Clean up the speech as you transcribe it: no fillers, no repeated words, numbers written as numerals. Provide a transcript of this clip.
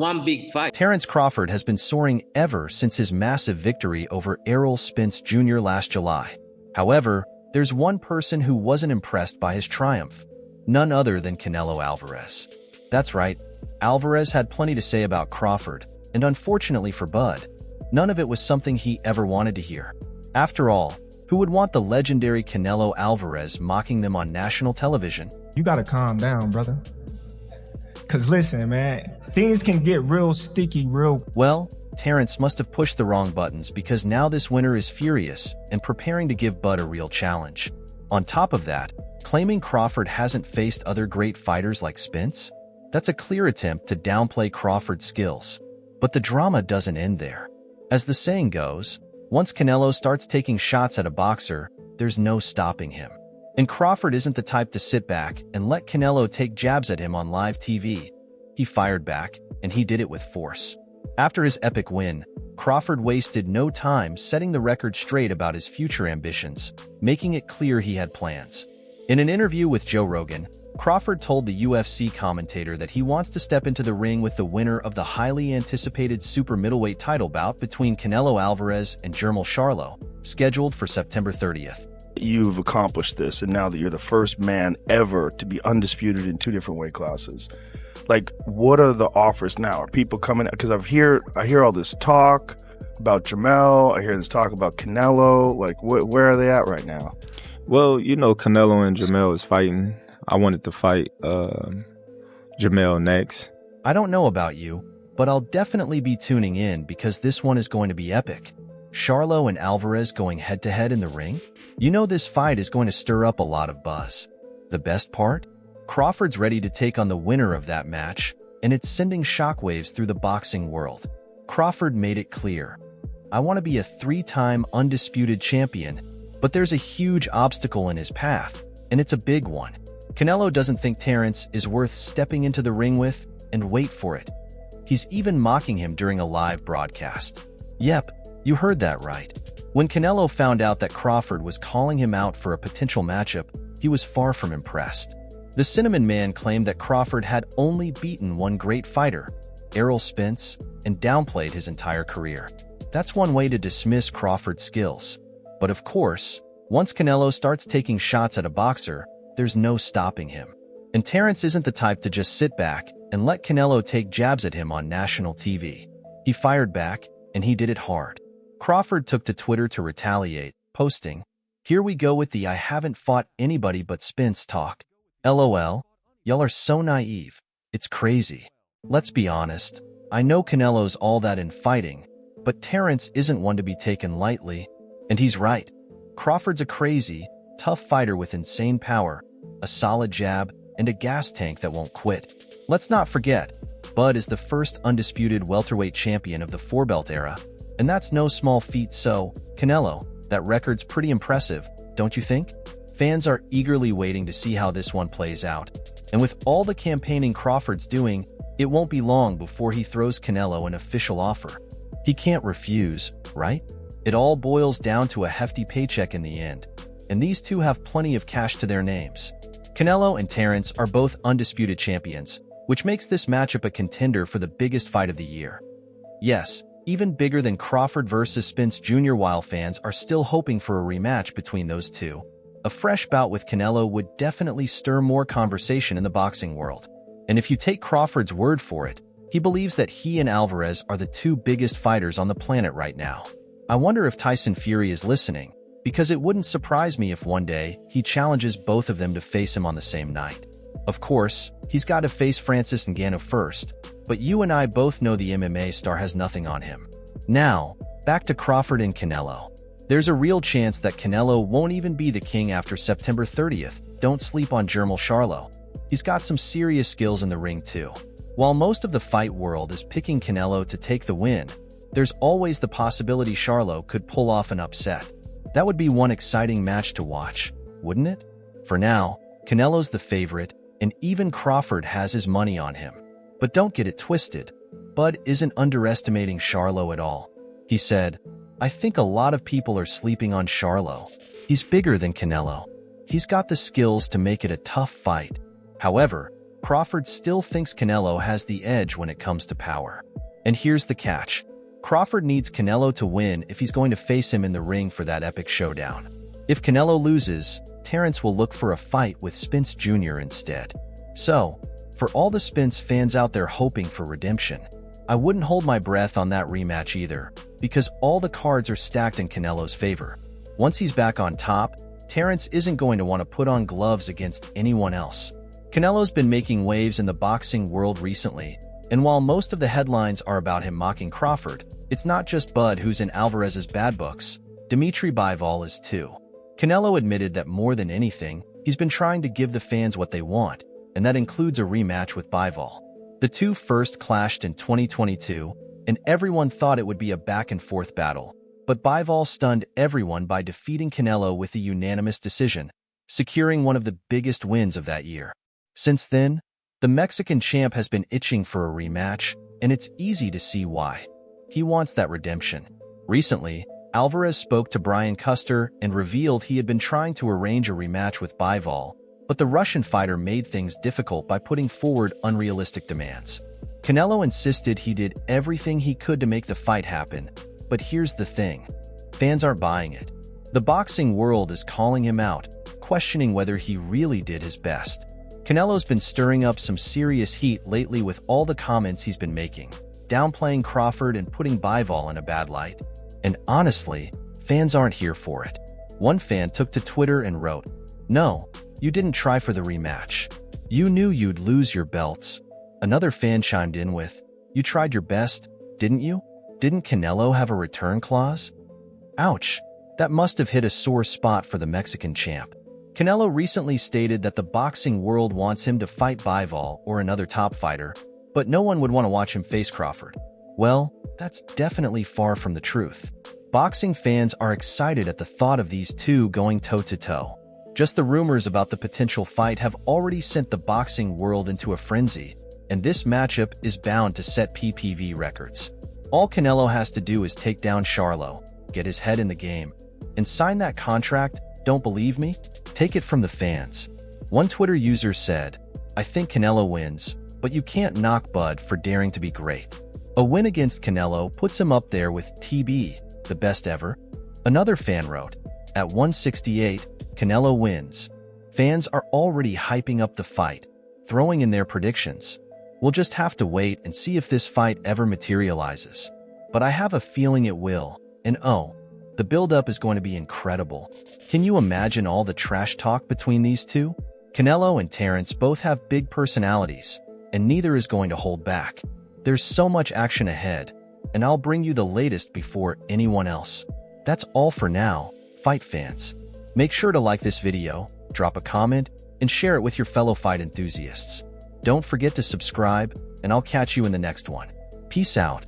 one big fight. Terence Crawford has been soaring ever since his massive victory over Errol Spence Jr. last July. However, there's one person who wasn't impressed by his triumph. None other than Canelo Alvarez. That's right, Alvarez had plenty to say about Crawford, and unfortunately for Bud, none of it was something he ever wanted to hear. After all, who would want the legendary Canelo Alvarez mocking them on national television? You gotta calm down, brother. Cause listen, man, things can get real sticky Well, Terence must have pushed the wrong buttons because now this winner is furious and preparing to give Bud a real challenge. On top of that, claiming Crawford hasn't faced other great fighters like Spence? That's a clear attempt to downplay Crawford's skills. But the drama doesn't end there. As the saying goes, once Canelo starts taking shots at a boxer, there's no stopping him. And Crawford isn't the type to sit back and let Canelo take jabs at him on live TV. He fired back, and he did it with force. After his epic win, Crawford wasted no time setting the record straight about his future ambitions, making it clear he had plans. In an interview with Joe Rogan, Crawford told the UFC commentator that he wants to step into the ring with the winner of the highly anticipated super middleweight title bout between Canelo Alvarez and Jermall Charlo, scheduled for September 30th. You've accomplished this, and now that you're the first man ever to be undisputed in 2 different weight classes, like, what are the offers now? Are people coming? Because I hear all this talk about Jermall. I hear this talk about Canelo. Like, where are they at right now? Well, you know, Canelo and Jermall is fighting. I wanted to fight Jermall next. I don't know about you, but I'll definitely be tuning in because this one is going to be epic. Charlo and Alvarez going head-to-head in the ring? You know this fight is going to stir up a lot of buzz. The best part? Crawford's ready to take on the winner of that match, and it's sending shockwaves through the boxing world. Crawford made it clear. I want to be a 3-time undisputed champion, but there's a huge obstacle in his path, and it's a big one. Canelo doesn't think Terence is worth stepping into the ring with, and wait for it. He's even mocking him during a live broadcast. Yep, you heard that right. When Canelo found out that Crawford was calling him out for a potential matchup, he was far from impressed. The Cinnamon Man claimed that Crawford had only beaten one great fighter, Errol Spence, and downplayed his entire career. That's one way to dismiss Crawford's skills. But of course, once Canelo starts taking shots at a boxer, there's no stopping him. And Terence isn't the type to just sit back and let Canelo take jabs at him on national TV. He fired back, and he did it hard. Crawford took to Twitter to retaliate, posting, "Here we go with the I haven't fought anybody but Spence talk. LOL, y'all are so naive. It's crazy. Let's be honest. I know Canelo's all that in fighting, but Terence isn't one to be taken lightly." And he's right. Crawford's a crazy, tough fighter with insane power, a solid jab, and a gas tank that won't quit. Let's not forget, Bud is the first undisputed welterweight champion of the 4-belt era, and that's no small feat. So, Canelo, that record's pretty impressive, don't you think? Fans are eagerly waiting to see how this one plays out. And with all the campaigning Crawford's doing, it won't be long before he throws Canelo an official offer. He can't refuse, right? It all boils down to a hefty paycheck in the end, and these two have plenty of cash to their names. Canelo and Terence are both undisputed champions, which makes this matchup a contender for the biggest fight of the year. Yes, even bigger than Crawford versus Spence Jr., while fans are still hoping for a rematch between those two. A fresh bout with Canelo would definitely stir more conversation in the boxing world. And if you take Crawford's word for it, he believes that he and Alvarez are the 2 biggest fighters on the planet right now. I wonder if Tyson Fury is listening, because it wouldn't surprise me if one day he challenges both of them to face him on the same night. Of course, he's got to face Francis Ngannou first, but you and I both know the MMA star has nothing on him. Now, back to Crawford and Canelo. There's a real chance that Canelo won't even be the king after September 30th. Don't sleep on Jermall Charlo. He's got some serious skills in the ring too. While most of the fight world is picking Canelo to take the win, there's always the possibility Charlo could pull off an upset. That would be one exciting match to watch, wouldn't it? For now, Canelo's the favorite, and even Crawford has his money on him. But don't get it twisted. Bud isn't underestimating Charlo at all. He said, "I think a lot of people are sleeping on Charlo. He's bigger than Canelo. He's got the skills to make it a tough fight. However, Crawford still thinks Canelo has the edge when it comes to power. And here's the catch. Crawford needs Canelo to win if he's going to face him in the ring for that epic showdown. If Canelo loses, Terence will look for a fight with Spence Jr. instead. So, for all the Spence fans out there hoping for redemption, I wouldn't hold my breath on that rematch either, because all the cards are stacked in Canelo's favor. Once he's back on top, Terence isn't going to want to put on gloves against anyone else. Canelo's been making waves in the boxing world recently, and while most of the headlines are about him mocking Crawford, it's not just Bud who's in Alvarez's bad books. Dimitri Bivol is too. Canelo admitted that more than anything, he's been trying to give the fans what they want, and that includes a rematch with Bivol. The two first clashed in 2022, and everyone thought it would be a back-and-forth battle. But Bivol stunned everyone by defeating Canelo with a unanimous decision, securing one of the biggest wins of that year. Since then, the Mexican champ has been itching for a rematch, and it's easy to see why. He wants that redemption. Recently, Alvarez spoke to Brian Custer and revealed he had been trying to arrange a rematch with Bivol, but the Russian fighter made things difficult by putting forward unrealistic demands. Canelo insisted he did everything he could to make the fight happen, but here's the thing. Fans aren't buying it. The boxing world is calling him out, questioning whether he really did his best. Canelo's been stirring up some serious heat lately with all the comments he's been making, downplaying Crawford and putting Bivol in a bad light. And honestly, fans aren't here for it. One fan took to Twitter and wrote, "No, you didn't try for the rematch. You knew you'd lose your belts." Another fan chimed in with, "You tried your best, didn't you? Didn't Canelo have a return clause?" Ouch, that must have hit a sore spot for the Mexican champ. Canelo recently stated that the boxing world wants him to fight Bivol or another top fighter, but no one would want to watch him face Crawford. Well, that's definitely far from the truth. Boxing fans are excited at the thought of these two going toe-to-toe. Just the rumors about the potential fight have already sent the boxing world into a frenzy, and this matchup is bound to set PPV records. All Canelo has to do is take down Charlo, get his head in the game, and sign that contract. Don't believe me? Take it from the fans. One Twitter user said, "I think Canelo wins, but you can't knock Bud for daring to be great." A win against Canelo puts him up there with TB, the best ever. Another fan wrote, "At 168, Canelo wins." Fans are already hyping up the fight, throwing in their predictions. We'll just have to wait and see if this fight ever materializes. But I have a feeling it will, and oh, the build-up is going to be incredible. Can you imagine all the trash talk between these two? Canelo and Terence both have big personalities, and neither is going to hold back. There's so much action ahead, and I'll bring you the latest before anyone else. That's all for now, fight fans. Make sure to like this video, drop a comment, and share it with your fellow fight enthusiasts. Don't forget to subscribe, and I'll catch you in the next one. Peace out.